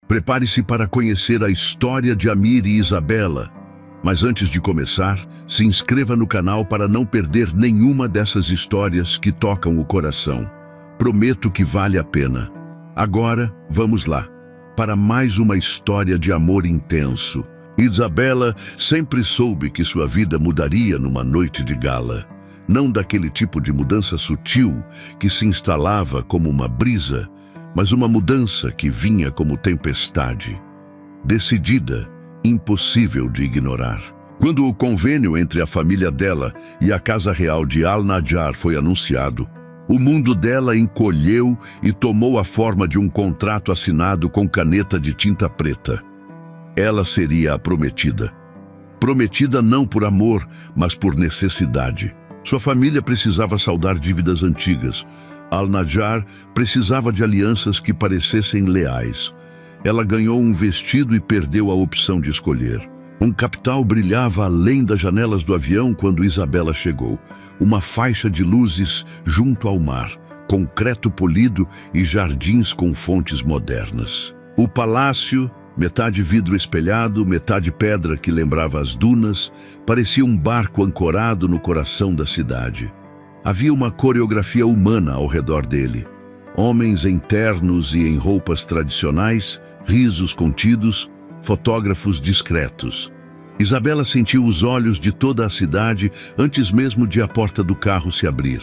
Prepare-se para conhecer a história de Amir e Isabela. Mas antes de começar, se inscreva no canal para não perder nenhuma dessas histórias que tocam o coração. Prometo que vale a pena. Agora, vamos lá, para mais uma história de amor intenso. Isabela sempre soube que sua vida mudaria numa noite de gala. Não daquele tipo de mudança sutil que se instalava como uma brisa, mas uma mudança que vinha como tempestade. Decidida, impossível de ignorar. Quando o convênio entre a família dela e a Casa Real de Al-Najjar foi anunciado, o mundo dela encolheu e tomou a forma de um contrato assinado com caneta de tinta preta. Ela seria a prometida. Prometida não por amor, mas por necessidade. Sua família precisava saldar dívidas antigas. Al-Najjar precisava de alianças que parecessem leais. Ela ganhou um vestido e perdeu a opção de escolher. Um capital brilhava além das janelas do avião quando Isabela chegou. Uma faixa de luzes junto ao mar, concreto polido e jardins com fontes modernas. O palácio, metade vidro espelhado, metade pedra que lembrava as dunas, parecia um barco ancorado no coração da cidade. Havia uma coreografia humana ao redor dele. Homens em ternos e em roupas tradicionais, risos contidos, fotógrafos discretos. Isabela sentiu os olhos de toda a cidade antes mesmo de a porta do carro se abrir.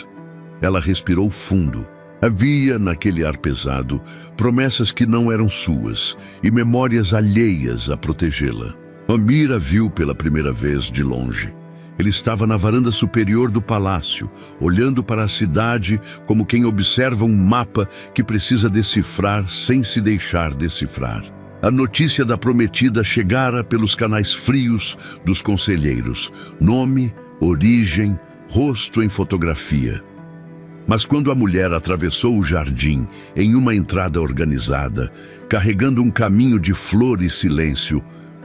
Ela respirou fundo. Havia, naquele ar pesado, promessas que não eram suas e memórias alheias a protegê-la. Amir a viu pela primeira vez de longe. Ele estava na varanda superior do palácio, olhando para a cidade como quem observa um mapa que precisa decifrar sem se deixar decifrar. A notícia da prometida chegara pelos canais frios dos conselheiros. Nome, origem, rosto em fotografia. Mas quando a mulher atravessou o jardim em uma entrada organizada, carregando um caminho de flor e silêncio,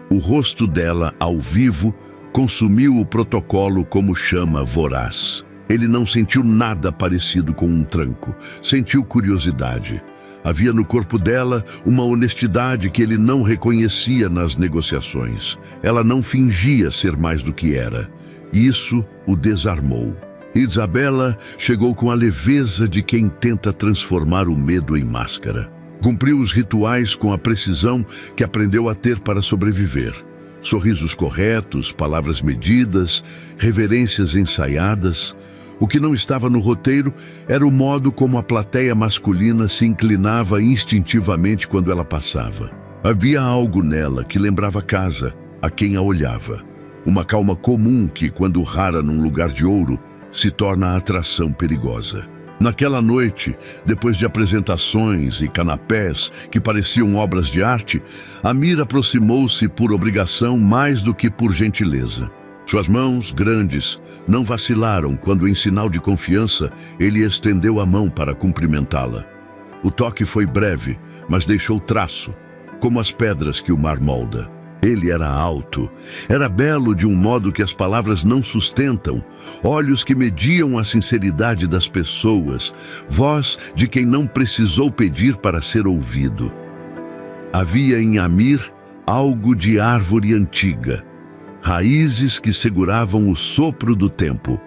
o rosto dela, ao vivo, consumiu o protocolo como chama voraz. Ele não sentiu nada parecido com um tranco, sentiu curiosidade. Havia no corpo dela uma honestidade que ele não reconhecia nas negociações. Ela não fingia ser mais do que era. Isso o desarmou. Isabela chegou com a leveza de quem tenta transformar o medo em máscara. Cumpriu os rituais com a precisão que aprendeu a ter para sobreviver. Sorrisos corretos, palavras medidas, reverências ensaiadas. O que não estava no roteiro era o modo como a plateia masculina se inclinava instintivamente quando ela passava. Havia algo nela que lembrava casa, a quem a olhava. Uma calma comum que, quando rara num lugar de ouro, se torna atração perigosa. Naquela noite, depois de apresentações e canapés que pareciam obras de arte, Amir aproximou-se por obrigação mais do que por gentileza. Suas mãos, grandes, não vacilaram quando, em sinal de confiança, ele estendeu a mão para cumprimentá-la. O toque foi breve, mas deixou traço, como as pedras que o mar molda. Ele era alto, era belo de um modo que as palavras não sustentam, olhos que mediam a sinceridade das pessoas, voz de quem não precisou pedir para ser ouvido. Havia em Amir algo de árvore antiga, raízes que seguravam o sopro do tempo.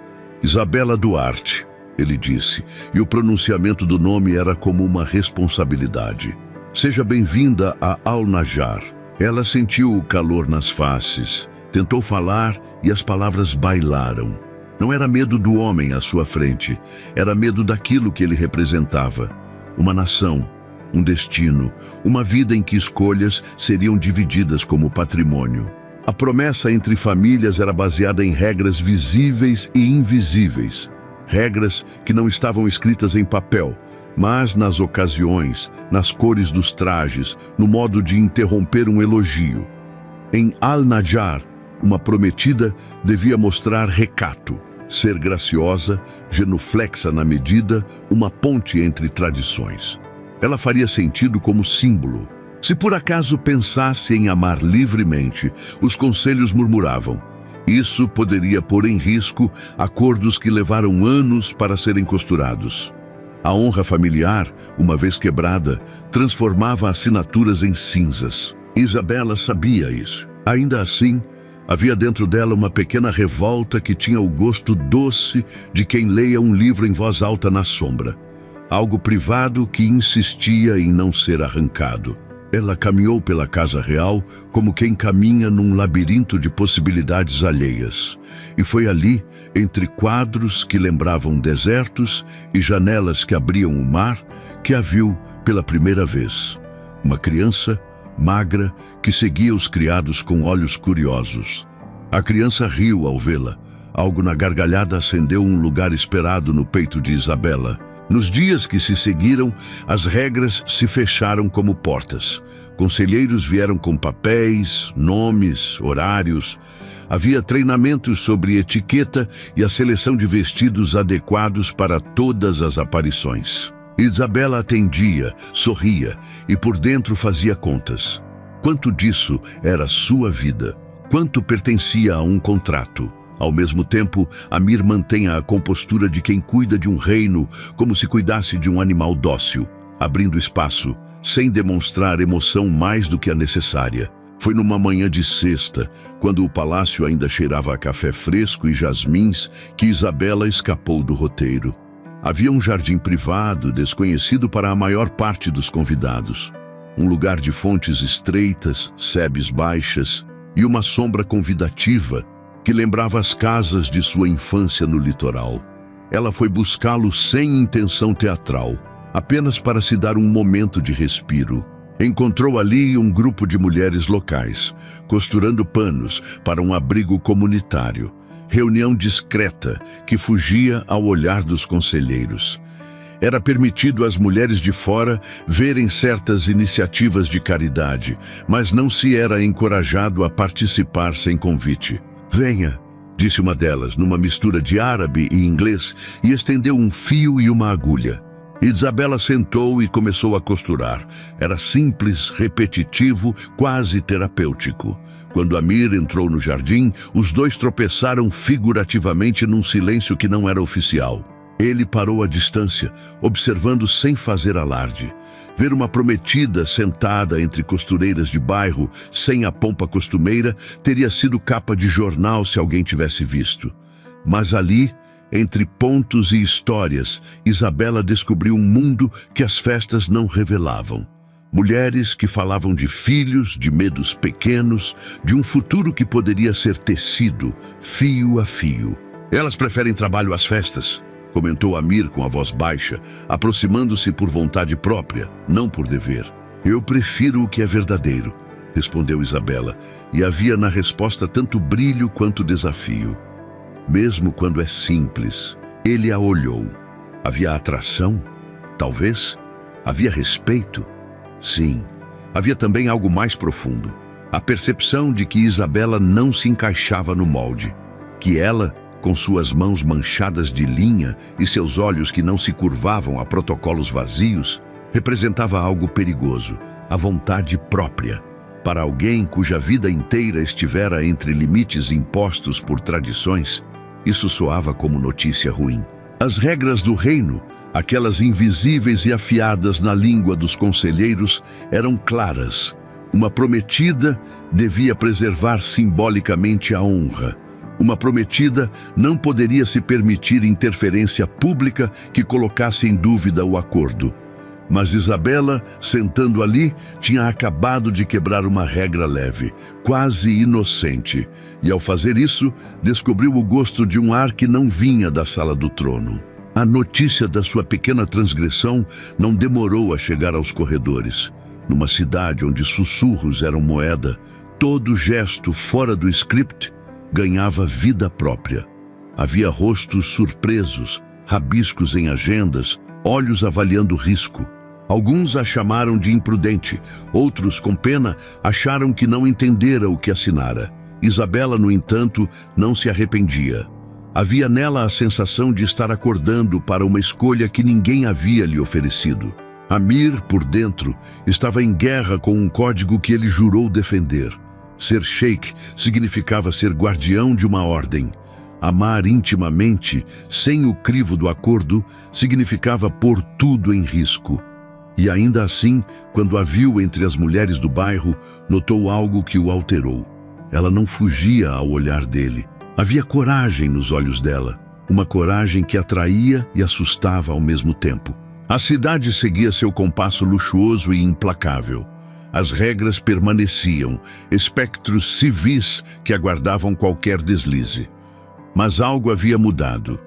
Isabela Duarte, ele disse, e o pronunciamento do nome era como uma responsabilidade. Seja bem-vinda a Al-Najjar. Ela sentiu o calor nas faces, tentou falar e as palavras bailaram. Não era medo do homem à sua frente, era medo daquilo que ele representava. Uma nação, um destino, uma vida em que escolhas seriam divididas como patrimônio. A promessa entre famílias era baseada em regras visíveis e invisíveis. Regras que não estavam escritas em papel, mas nas ocasiões, nas cores dos trajes, no modo de interromper um elogio. Em Al-Najjar, uma prometida devia mostrar recato, ser graciosa, genuflexa na medida, uma ponte entre tradições. Ela faria sentido como símbolo. Se por acaso pensasse em amar livremente, os conselhos murmuravam. Isso poderia pôr em risco acordos que levaram anos para serem costurados. A honra familiar, uma vez quebrada, transformava assinaturas em cinzas. Isabela sabia isso. Ainda assim, havia dentro dela uma pequena revolta que tinha o gosto doce de quem leia um livro em voz alta na sombra. Algo privado que insistia em não ser arrancado. Ela caminhou pela casa real como quem caminha num labirinto de possibilidades alheias. E foi ali, entre quadros que lembravam desertos e janelas que abriam o mar, que a viu pela primeira vez. Uma criança magra que seguia os criados com olhos curiosos. A criança riu ao vê-la. Algo na gargalhada acendeu um lugar esperado no peito de Isabela. Nos dias que se seguiram, as regras se fecharam como portas. Conselheiros vieram com papéis, nomes, horários. Havia treinamentos sobre etiqueta e a seleção de vestidos adequados para todas as aparições. Isabela atendia, sorria e por dentro fazia contas. Quanto disso era sua vida? Quanto pertencia a um contrato? Ao mesmo tempo, Amir mantém a compostura de quem cuida de um reino, como se cuidasse de um animal dócil, abrindo espaço, sem demonstrar emoção mais do que a necessária. Foi numa manhã de sexta, quando o palácio ainda cheirava a café fresco e jasmins, que Isabela escapou do roteiro. Havia um jardim privado, desconhecido para a maior parte dos convidados. Um lugar de fontes estreitas, sebes baixas e uma sombra convidativa que lembrava as casas de sua infância no litoral. Ela foi buscá-lo sem intenção teatral, apenas para se dar um momento de respiro. Encontrou ali um grupo de mulheres locais, costurando panos para um abrigo comunitário. Reunião discreta que fugia ao olhar dos conselheiros. Era permitido às mulheres de fora verem certas iniciativas de caridade, mas não se era encorajado a participar sem convite. "Venha", disse uma delas, numa mistura de árabe e inglês, e estendeu um fio e uma agulha. Isabela sentou e começou a costurar. Era simples, repetitivo, quase terapêutico. Quando Amir entrou no jardim, os dois tropeçaram figurativamente num silêncio que não era oficial. Ele parou à distância, observando sem fazer alarde. Ver uma prometida sentada entre costureiras de bairro, sem a pompa costumeira, teria sido capa de jornal se alguém tivesse visto. Mas ali, entre pontos e histórias, Isabela descobriu um mundo que as festas não revelavam. Mulheres que falavam de filhos, de medos pequenos, de um futuro que poderia ser tecido, fio a fio. "Elas preferem trabalho às festas", comentou Amir com a voz baixa, aproximando-se por vontade própria, não por dever. "Eu prefiro o que é verdadeiro", respondeu Isabela, e havia na resposta tanto brilho quanto desafio. Mesmo quando é simples, ele a olhou. Havia atração? Talvez. Havia respeito? Sim. Havia também algo mais profundo. A percepção de que Isabela não se encaixava no molde. Que ela, com suas mãos manchadas de linha e seus olhos que não se curvavam a protocolos vazios, representava algo perigoso, a vontade própria. Para alguém cuja vida inteira estivera entre limites impostos por tradições, isso soava como notícia ruim. As regras do reino, aquelas invisíveis e afiadas na língua dos conselheiros, eram claras. Uma prometida devia preservar simbolicamente a honra. Uma prometida não poderia se permitir interferência pública que colocasse em dúvida o acordo. Mas Isabela, sentando ali, tinha acabado de quebrar uma regra leve, quase inocente, e ao fazer isso, descobriu o gosto de um ar que não vinha da sala do trono. A notícia da sua pequena transgressão não demorou a chegar aos corredores. Numa cidade onde sussurros eram moeda, todo gesto fora do script ganhava vida própria. Havia rostos surpresos, rabiscos em agendas, olhos avaliando o risco. Alguns a chamaram de imprudente, outros, com pena, acharam que não entendera o que assinara. Isabela, no entanto, não se arrependia. Havia nela a sensação de estar acordando para uma escolha que ninguém havia lhe oferecido. Amir, por dentro, estava em guerra com um código que ele jurou defender. Ser sheik significava ser guardião de uma ordem. Amar intimamente, sem o crivo do acordo, significava pôr tudo em risco. E ainda assim, quando a viu entre as mulheres do bairro, notou algo que o alterou. Ela não fugia ao olhar dele. Havia coragem nos olhos dela, uma coragem que atraía e assustava ao mesmo tempo. A cidade seguia seu compasso luxuoso e implacável. As regras permaneciam, espectros civis que aguardavam qualquer deslize. Mas algo havia mudado.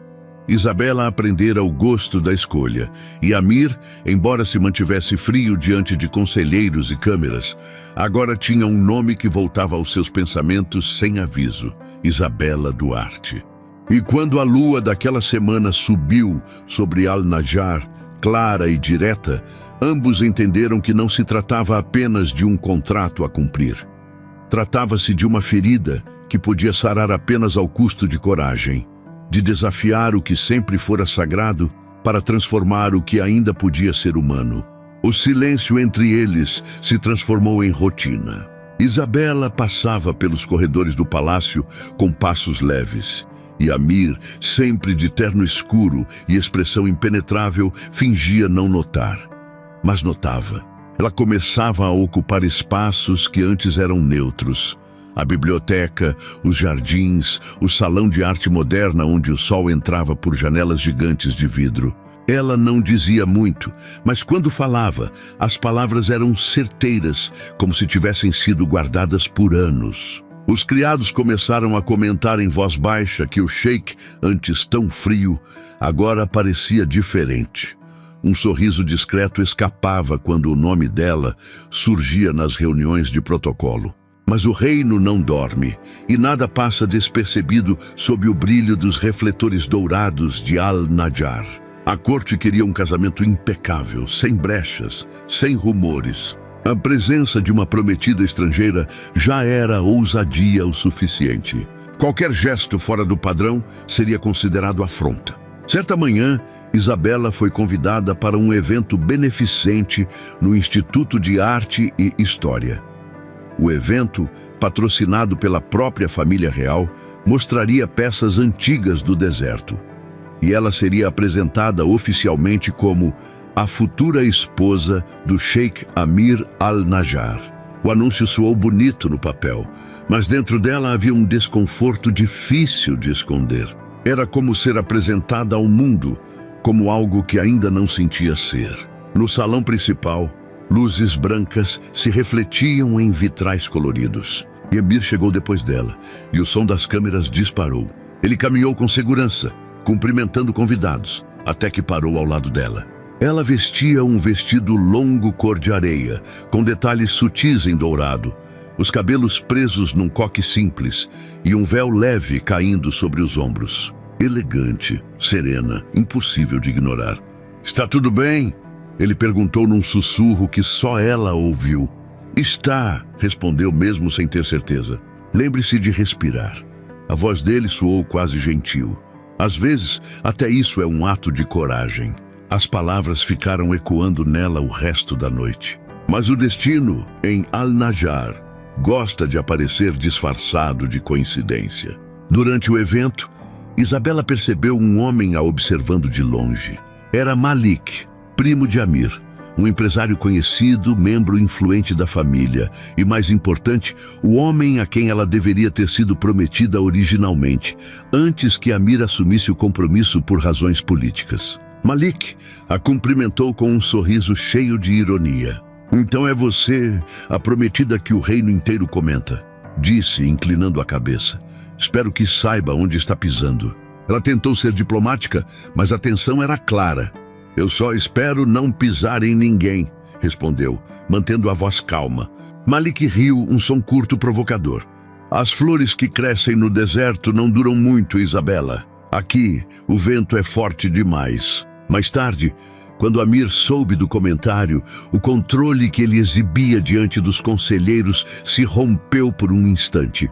Isabela aprendera o gosto da escolha, e Amir, embora se mantivesse frio diante de conselheiros e câmeras, agora tinha um nome que voltava aos seus pensamentos sem aviso: Isabela Duarte. E quando a lua daquela semana subiu sobre Al-Najar, clara e direta, ambos entenderam que não se tratava apenas de um contrato a cumprir. Tratava-se de uma ferida que podia sarar apenas ao custo de coragem, de desafiar o que sempre fora sagrado para transformar o que ainda podia ser humano. O silêncio entre eles se transformou em rotina. Isabela passava pelos corredores do palácio com passos leves, e Amir, sempre de terno escuro e expressão impenetrável, fingia não notar. Mas notava. Ela começava a ocupar espaços que antes eram neutros. A biblioteca, os jardins, o salão de arte moderna onde o sol entrava por janelas gigantes de vidro. Ela não dizia muito, mas quando falava, as palavras eram certeiras, como se tivessem sido guardadas por anos. Os criados começaram a comentar em voz baixa que o sheik, antes tão frio, agora parecia diferente. Um sorriso discreto escapava quando o nome dela surgia nas reuniões de protocolo. Mas o reino não dorme, e nada passa despercebido sob o brilho dos refletores dourados de Al-Najar. A corte queria um casamento impecável, sem brechas, sem rumores. A presença de uma prometida estrangeira já era ousadia o suficiente. Qualquer gesto fora do padrão seria considerado afronta. Certa manhã, Isabela foi convidada para um evento beneficente no Instituto de Arte e História. O evento, patrocinado pela própria família real, mostraria peças antigas do deserto. E ela seria apresentada oficialmente como a futura esposa do Sheik Amir Al-Najar. O anúncio soou bonito no papel, mas dentro dela havia um desconforto difícil de esconder. Era como ser apresentada ao mundo, como algo que ainda não sentia ser. No salão principal, luzes brancas se refletiam em vitrais coloridos. E Amir chegou depois dela, e o som das câmeras disparou. Ele caminhou com segurança, cumprimentando convidados, até que parou ao lado dela. Ela vestia um vestido longo cor de areia, com detalhes sutis em dourado, os cabelos presos num coque simples e um véu leve caindo sobre os ombros. Elegante, serena, impossível de ignorar. "Está tudo bem?" Ele perguntou num sussurro que só ela ouviu. "Está", respondeu mesmo sem ter certeza. "Lembre-se de respirar." A voz dele soou quase gentil. Às vezes, até isso é um ato de coragem. As palavras ficaram ecoando nela o resto da noite. Mas o destino, em Al-Najar, gosta de aparecer disfarçado de coincidência. Durante o evento, Isabela percebeu um homem a observando de longe. Era Malik, primo de Amir, um empresário conhecido, membro influente da família e, mais importante, o homem a quem ela deveria ter sido prometida originalmente, antes que Amir assumisse o compromisso por razões políticas. Malik a cumprimentou com um sorriso cheio de ironia. "Então é você, a prometida que o reino inteiro comenta", disse, inclinando a cabeça. "Espero que saiba onde está pisando." Ela tentou ser diplomática, mas a tensão era clara. "Eu só espero não pisar em ninguém", respondeu, mantendo a voz calma. Malik riu, um som curto provocador. "As flores que crescem no deserto não duram muito, Isabela. Aqui, o vento é forte demais." Mais tarde, quando Amir soube do comentário, o controle que ele exibia diante dos conselheiros se rompeu por um instante.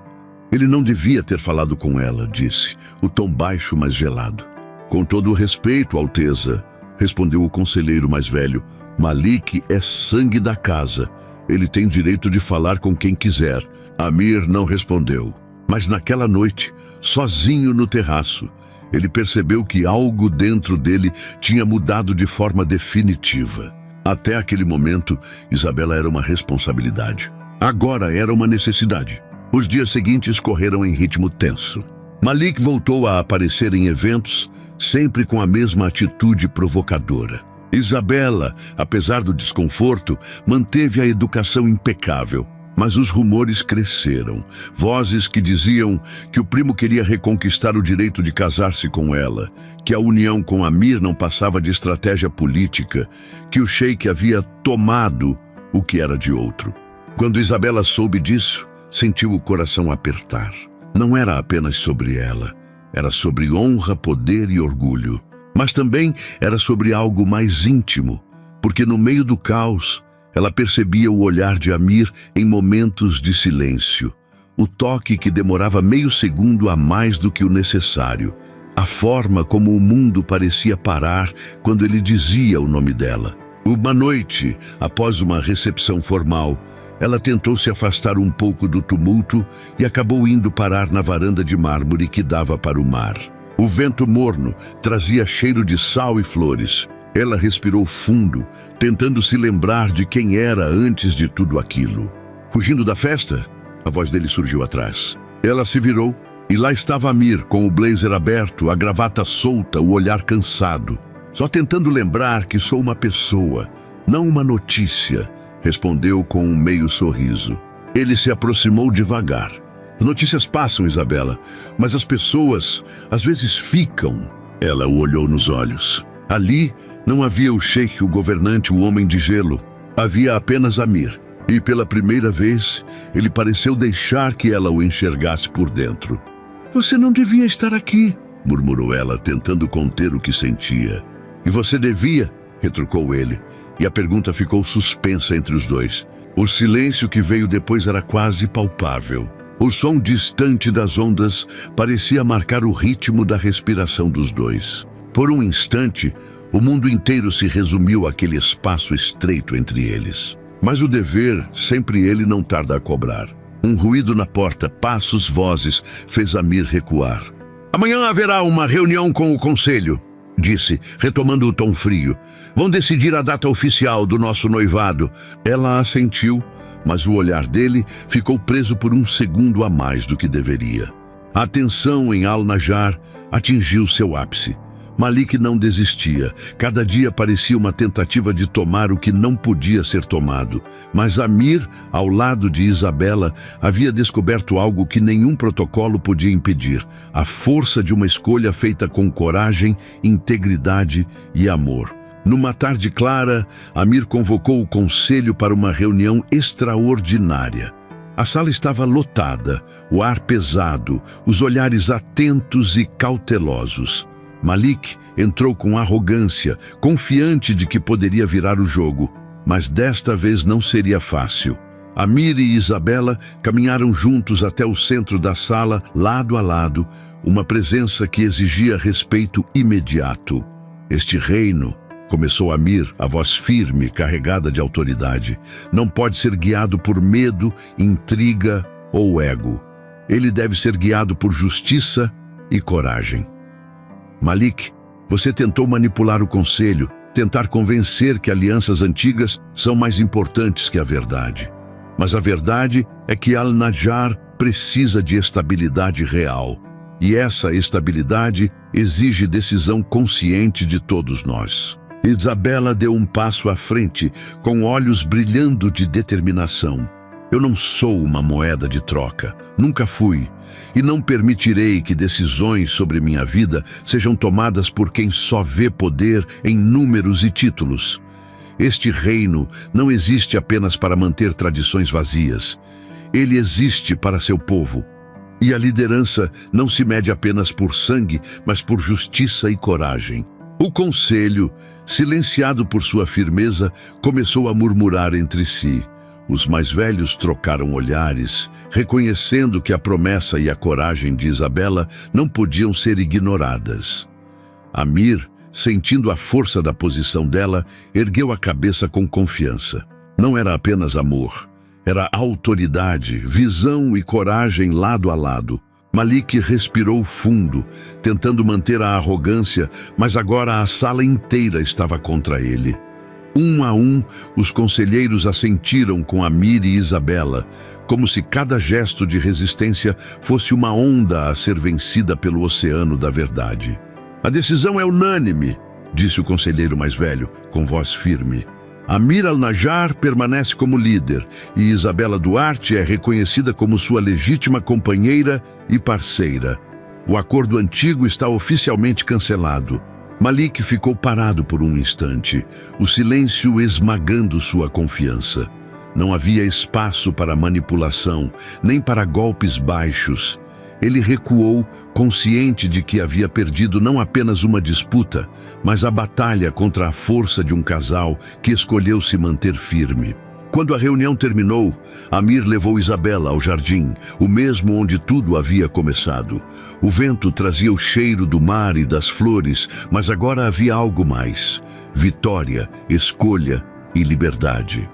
"Ele não devia ter falado com ela", disse, o tom baixo, mas gelado. "Com todo o respeito, Alteza", respondeu o conselheiro mais velho. "Malik é sangue da casa. Ele tem direito de falar com quem quiser." Amir não respondeu. Mas naquela noite, sozinho no terraço, ele percebeu que algo dentro dele tinha mudado de forma definitiva. Até aquele momento, Isabela era uma responsabilidade. Agora era uma necessidade. Os dias seguintes correram em ritmo tenso. Malik voltou a aparecer em eventos, sempre com a mesma atitude provocadora. Isabela, apesar do desconforto, manteve a educação impecável. Mas os rumores cresceram. Vozes que diziam que o primo queria reconquistar o direito de casar-se com ela, que a união com Amir não passava de estratégia política, que o sheik havia tomado o que era de outro. Quando Isabela soube disso, sentiu o coração apertar. Não era apenas sobre ela, era sobre honra, poder e orgulho. Mas também era sobre algo mais íntimo, porque no meio do caos, ela percebia o olhar de Amir em momentos de silêncio, o toque que demorava meio segundo a mais do que o necessário, a forma como o mundo parecia parar quando ele dizia o nome dela. Uma noite, após uma recepção formal, ela tentou se afastar um pouco do tumulto e acabou indo parar na varanda de mármore que dava para o mar. O vento morno trazia cheiro de sal e flores. Ela respirou fundo, tentando se lembrar de quem era antes de tudo aquilo. Fugindo da festa, a voz dele surgiu atrás. Ela se virou e lá estava Amir, com o blazer aberto, a gravata solta, o olhar cansado. Só tentando lembrar que sou uma pessoa, não uma notícia, respondeu com um meio sorriso. Ele se aproximou devagar. As notícias passam, Isabela, mas as pessoas às vezes ficam. Ela o olhou nos olhos. Ali não havia o sheik, o governante, o homem de gelo. Havia apenas Amir. E pela primeira vez, ele pareceu deixar que ela o enxergasse por dentro. Você não devia estar aqui, murmurou ela, tentando conter o que sentia. E você devia, retrucou ele. E a pergunta ficou suspensa entre os dois. O silêncio que veio depois era quase palpável. O som distante das ondas parecia marcar o ritmo da respiração dos dois. Por um instante, o mundo inteiro se resumiu àquele espaço estreito entre eles. Mas o dever, sempre ele não tarda a cobrar. Um ruído na porta, passos, vozes, fez Amir recuar. Amanhã haverá uma reunião com o conselho, disse, retomando o tom frio. Vão decidir a data oficial do nosso noivado. Ela assentiu, mas o olhar dele ficou preso por um segundo a mais do que deveria. A tensão em Al-Najjar atingiu seu ápice. Malik não desistia. Cada dia parecia uma tentativa de tomar o que não podia ser tomado. Mas Amir, ao lado de Isabela, havia descoberto algo que nenhum protocolo podia impedir: a força de uma escolha feita com coragem, integridade e amor. Numa tarde clara, Amir convocou o conselho para uma reunião extraordinária. A sala estava lotada, o ar pesado, os olhares atentos e cautelosos. Malik entrou com arrogância, confiante de que poderia virar o jogo, mas desta vez não seria fácil. Amir e Isabela caminharam juntos até o centro da sala, lado a lado, uma presença que exigia respeito imediato. Este reino, começou Amir, a voz firme, carregada de autoridade, não pode ser guiado por medo, intriga ou ego. Ele deve ser guiado por justiça e coragem. Malik, você tentou manipular o conselho, tentar convencer que alianças antigas são mais importantes que a verdade. Mas a verdade é que Al-Najjar precisa de estabilidade real. E essa estabilidade exige decisão consciente de todos nós. Isabela deu um passo à frente, com olhos brilhando de determinação. Eu não sou uma moeda de troca, nunca fui, e não permitirei que decisões sobre minha vida sejam tomadas por quem só vê poder em números e títulos. Este reino não existe apenas para manter tradições vazias. Ele existe para seu povo. E a liderança não se mede apenas por sangue, mas por justiça e coragem. O conselho, silenciado por sua firmeza, começou a murmurar entre si. Os mais velhos trocaram olhares, reconhecendo que a promessa e a coragem de Isabela não podiam ser ignoradas. Amir, sentindo a força da posição dela, ergueu a cabeça com confiança. Não era apenas amor, Era autoridade, visão e coragem lado a lado. Malik respirou fundo, tentando manter a arrogância, mas agora a sala inteira estava contra ele. Um a um, os conselheiros assentiram com Amir e Isabela, como se cada gesto de resistência fosse uma onda a ser vencida pelo oceano da verdade. A decisão é unânime, disse o conselheiro mais velho, com voz firme. Amir al-Najjar permanece como líder e Isabela Duarte é reconhecida como sua legítima companheira e parceira. O acordo antigo está oficialmente cancelado. Malik ficou parado por um instante, o silêncio esmagando sua confiança. Não havia espaço para manipulação, nem para golpes baixos. Ele recuou, consciente de que havia perdido não apenas uma disputa, mas a batalha contra a força de um casal que escolheu se manter firme. Quando a reunião terminou, Amir levou Isabela ao jardim, o mesmo onde tudo havia começado. O vento trazia o cheiro do mar e das flores, mas agora havia algo mais: vitória, escolha e liberdade.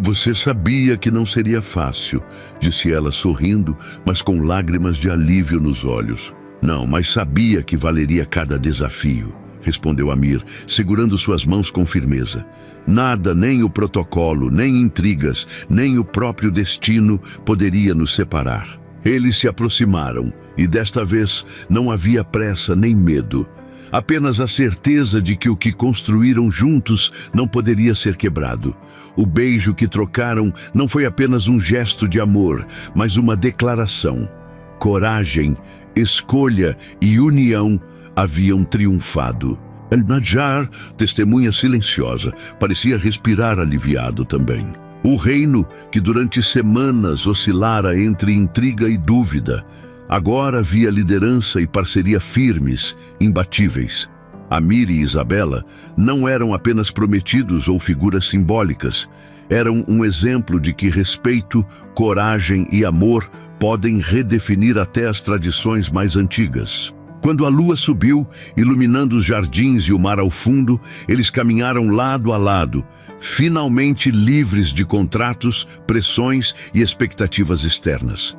Você sabia que não seria fácil, disse ela sorrindo, mas com lágrimas de alívio nos olhos. Não, mas sabia que valeria cada desafio, respondeu Amir, segurando suas mãos com firmeza. Nada, nem o protocolo, nem intrigas, nem o próprio destino poderia nos separar. Eles se aproximaram, e desta vez não havia pressa nem medo. Apenas a certeza de que o que construíram juntos não poderia ser quebrado. O beijo que trocaram não foi apenas um gesto de amor, mas uma declaração. Coragem, escolha e união haviam triunfado. Al-Najjar, testemunha silenciosa, parecia respirar aliviado também. O reino, que durante semanas oscilara entre intriga e dúvida, agora via liderança e parceria firmes, imbatíveis. Amir e Isabela não eram apenas prometidos ou figuras simbólicas, eram um exemplo de que respeito, coragem e amor podem redefinir até as tradições mais antigas. Quando a lua subiu, iluminando os jardins e o mar ao fundo, eles caminharam lado a lado, finalmente livres de contratos, pressões e expectativas externas.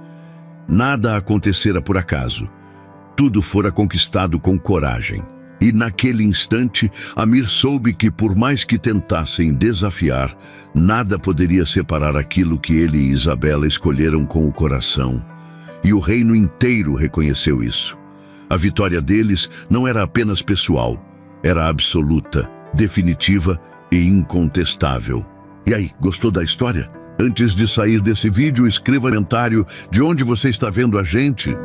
Nada acontecera por acaso. Tudo fora conquistado com coragem. E naquele instante, Amir soube que, por mais que tentassem desafiar, nada poderia separar aquilo que ele e Isabela escolheram com o coração. E o reino inteiro reconheceu isso. A vitória deles não era apenas pessoal, era absoluta, definitiva e incontestável. E aí, gostou da história? Antes de sair desse vídeo, escreva no comentário de onde você está vendo a gente.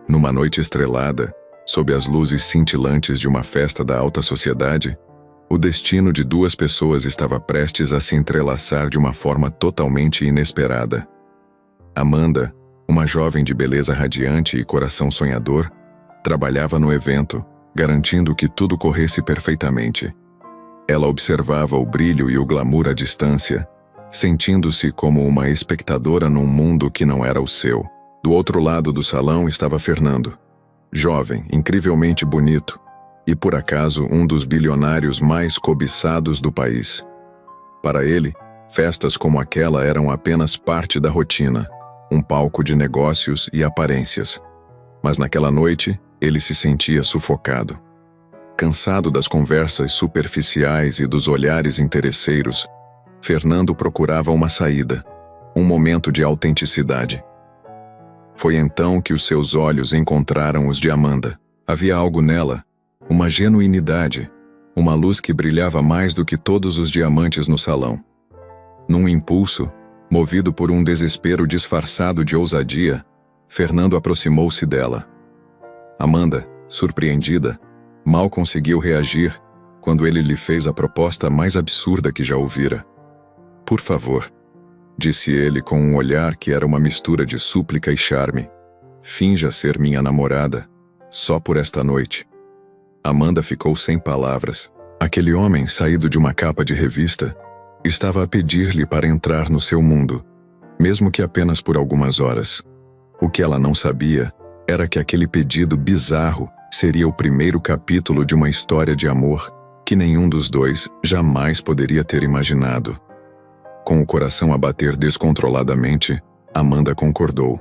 Numa noite estrelada, sob as luzes cintilantes de uma festa da alta sociedade, o destino de duas pessoas estava prestes a se entrelaçar de uma forma totalmente inesperada. Amanda, uma jovem de beleza radiante e coração sonhador, trabalhava no evento, garantindo que tudo corresse perfeitamente. Ela observava o brilho e o glamour à distância, sentindo-se como uma espectadora num mundo que não era o seu. Do outro lado do salão estava Fernando, jovem, incrivelmente bonito, e por acaso um dos bilionários mais cobiçados do país. Para ele, festas como aquela eram apenas parte da rotina, um palco de negócios e aparências. Mas naquela noite, ele se sentia sufocado. Cansado das conversas superficiais e dos olhares interesseiros, Fernando procurava uma saída, um momento de autenticidade. Foi então que os seus olhos encontraram os de Amanda. Havia algo nela, uma genuinidade, uma luz que brilhava mais do que todos os diamantes no salão. Num impulso, movido por um desespero disfarçado de ousadia, Fernando aproximou-se dela. Amanda, surpreendida, mal conseguiu reagir quando ele lhe fez a proposta mais absurda que já ouvira. "Por favor", disse ele com um olhar que era uma mistura de súplica e charme. "Finja ser minha namorada, só por esta noite." Amanda ficou sem palavras. Aquele homem, saído de uma capa de revista, estava a pedir-lhe para entrar no seu mundo, mesmo que apenas por algumas horas. O que ela não sabia era que aquele pedido bizarro seria o primeiro capítulo de uma história de amor que nenhum dos dois jamais poderia ter imaginado. Com o coração a bater descontroladamente, Amanda concordou.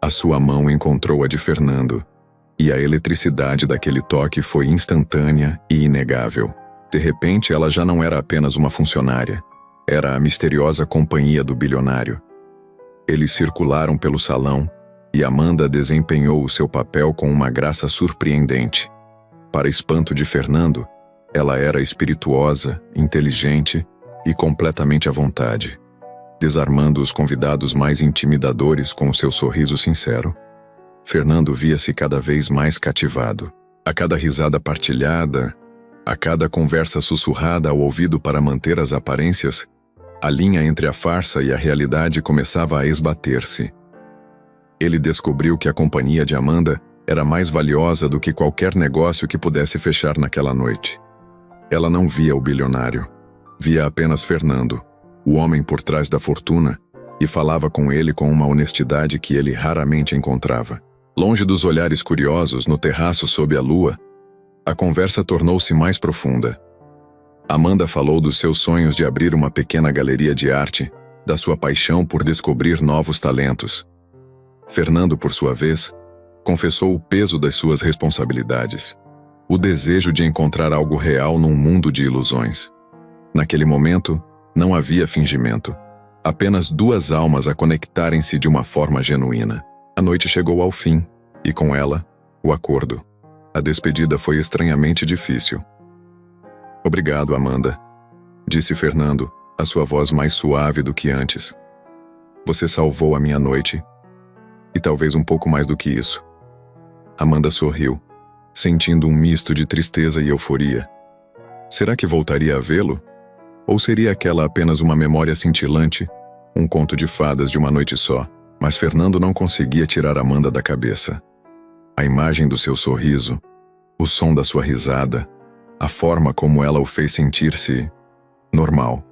A sua mão encontrou a de Fernando, e a eletricidade daquele toque foi instantânea e inegável. De repente, ela já não era apenas uma funcionária, era a misteriosa companhia do bilionário. Eles circularam pelo salão, e Amanda desempenhou o seu papel com uma graça surpreendente. Para espanto de Fernando, ela era espirituosa, inteligente e completamente à vontade, desarmando os convidados mais intimidadores com o seu sorriso sincero. Fernando via-se cada vez mais cativado. A cada risada partilhada, a cada conversa sussurrada ao ouvido para manter as aparências, a linha entre a farsa e a realidade começava a esbater-se. Ele descobriu que a companhia de Amanda era mais valiosa do que qualquer negócio que pudesse fechar naquela noite. Ela não via o bilionário, via apenas Fernando, o homem por trás da fortuna, e falava com ele com uma honestidade que ele raramente encontrava. Longe dos olhares curiosos no terraço sob a lua, a conversa tornou-se mais profunda. Amanda falou dos seus sonhos de abrir uma pequena galeria de arte, da sua paixão por descobrir novos talentos. Fernando, por sua vez, confessou o peso das suas responsabilidades, o desejo de encontrar algo real num mundo de ilusões. Naquele momento, não havia fingimento, apenas duas almas a conectarem-se de uma forma genuína. A noite chegou ao fim, e com ela, o acordo. A despedida foi estranhamente difícil. "Obrigado, Amanda", disse Fernando, a sua voz mais suave do que antes. "Você salvou a minha noite. E talvez um pouco mais do que isso." Amanda sorriu, sentindo um misto de tristeza e euforia. Será que voltaria a vê-lo? Ou seria aquela apenas uma memória cintilante, um conto de fadas de uma noite só? Mas Fernando não conseguia tirar Amanda da cabeça. A imagem do seu sorriso, o som da sua risada, a forma como ela o fez sentir-se normal.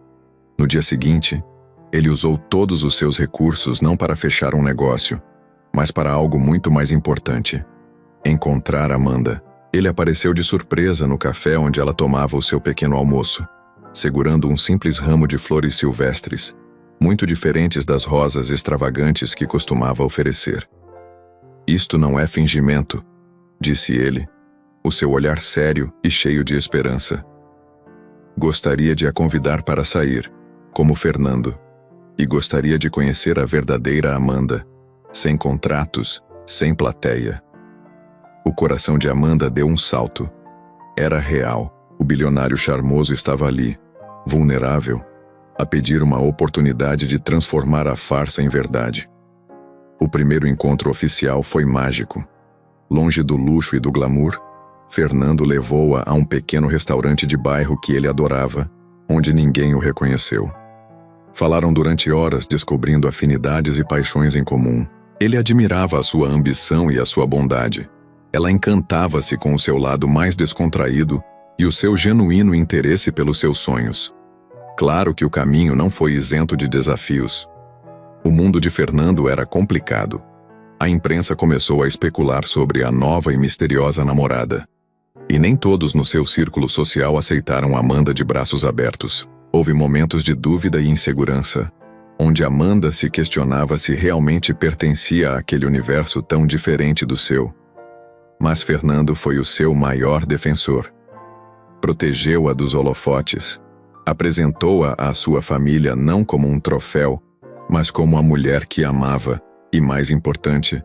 No dia seguinte, ele usou todos os seus recursos não para fechar um negócio, mas para algo muito mais importante: encontrar Amanda. Ele apareceu de surpresa no café onde ela tomava o seu pequeno almoço, segurando um simples ramo de flores silvestres, muito diferentes das rosas extravagantes que costumava oferecer. "Isto não é fingimento", disse ele, o seu olhar sério e cheio de esperança. "Gostaria de a convidar para sair, como Fernando, e gostaria de conhecer a verdadeira Amanda, sem contratos, sem plateia." O coração de Amanda deu um salto. Era real. O bilionário charmoso estava ali, vulnerável, a pedir uma oportunidade de transformar a farsa em verdade. O primeiro encontro oficial foi mágico. Longe do luxo e do glamour, Fernando levou-a a um pequeno restaurante de bairro que ele adorava, onde ninguém o reconheceu. Falaram durante horas, descobrindo afinidades e paixões em comum. Ele admirava a sua ambição e a sua bondade. Ela encantava-se com o seu lado mais descontraído e o seu genuíno interesse pelos seus sonhos. Claro que o caminho não foi isento de desafios. O mundo de Fernando era complicado. A imprensa começou a especular sobre a nova e misteriosa namorada. E nem todos no seu círculo social aceitaram Amanda de braços abertos. Houve momentos de dúvida e insegurança, onde Amanda se questionava se realmente pertencia àquele universo tão diferente do seu. Mas Fernando foi o seu maior defensor. Protegeu-a dos holofotes. Apresentou-a à sua família não como um troféu, mas como a mulher que amava e, mais importante,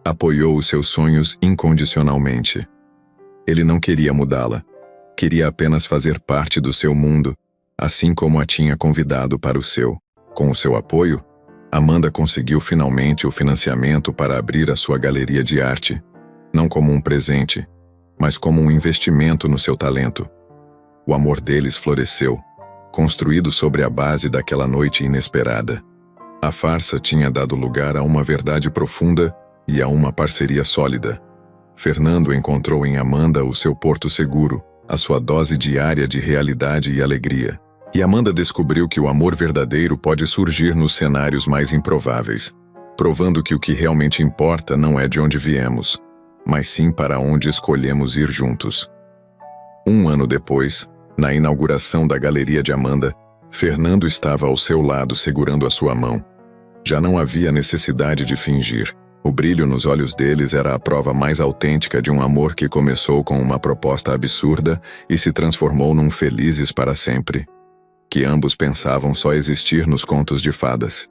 apoiou os seus sonhos incondicionalmente. Ele não queria mudá-la, queria apenas fazer parte do seu mundo, assim como a tinha convidado para o seu. Com o seu apoio, Amanda conseguiu finalmente o financiamento para abrir a sua galeria de arte, não como um presente, mas como um investimento no seu talento. O amor deles floresceu, construído sobre a base daquela noite inesperada. A farsa tinha dado lugar a uma verdade profunda e a uma parceria sólida. Fernando encontrou em Amanda o seu porto seguro, a sua dose diária de realidade e alegria. E Amanda descobriu que o amor verdadeiro pode surgir nos cenários mais improváveis, provando que o que realmente importa não é de onde viemos, mas sim para onde escolhemos ir juntos. Um ano depois, na inauguração da Galeria de Amanda, Fernando estava ao seu lado segurando a sua mão. Já não havia necessidade de fingir. O brilho nos olhos deles era a prova mais autêntica de um amor que começou com uma proposta absurda e se transformou num felizes para sempre, que ambos pensavam só existir nos contos de fadas.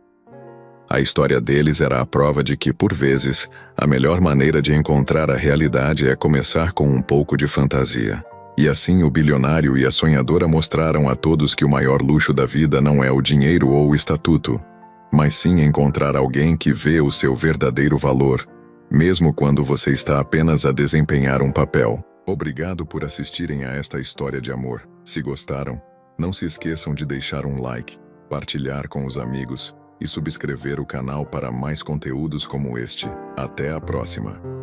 A história deles era a prova de que, por vezes, a melhor maneira de encontrar a realidade é começar com um pouco de fantasia. E assim o bilionário e a sonhadora mostraram a todos que o maior luxo da vida não é o dinheiro ou o estatuto, mas sim encontrar alguém que vê o seu verdadeiro valor, mesmo quando você está apenas a desempenhar um papel. Obrigado por assistirem a esta história de amor. Se gostaram, não se esqueçam de deixar um like, partilhar com os amigos e subscrever o canal para mais conteúdos como este. Até a próxima!